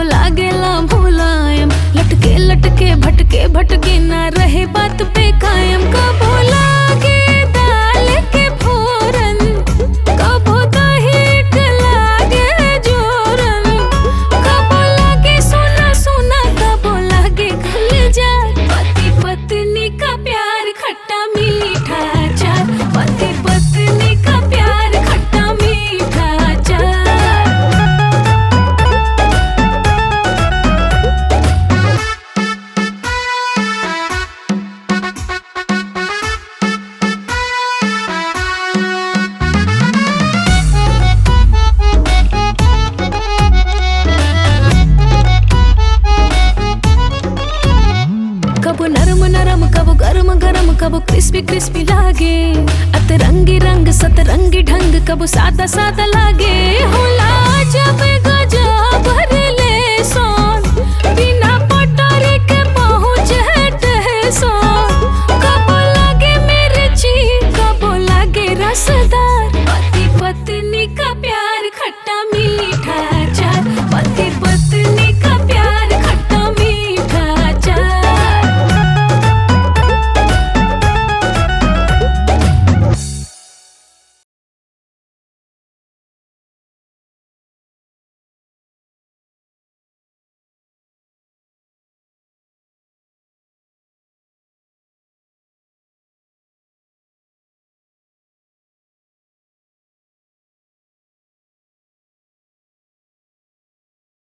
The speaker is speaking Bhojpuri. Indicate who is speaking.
Speaker 1: लागेला मुलायम, लटके लटके भटके भटके ना रहे बात पे कायम। कबो लागे दाल के फोरन, कबो दही के लागे जोरन, कबो लागे सोना सोना, कबो लागे खुल जा। पति पत्नी का प्यार खट्टा मीठा अचार, पति पत्नी का प्यार खट्टा मीठा अचार। कबो नरम नरम, कबो गरम गरम, कबो क्रिस्पी क्रिस्पी लागे। अतरंगी रंग सतरंगी ढंग, कबो सादा सादा लागे। होला जब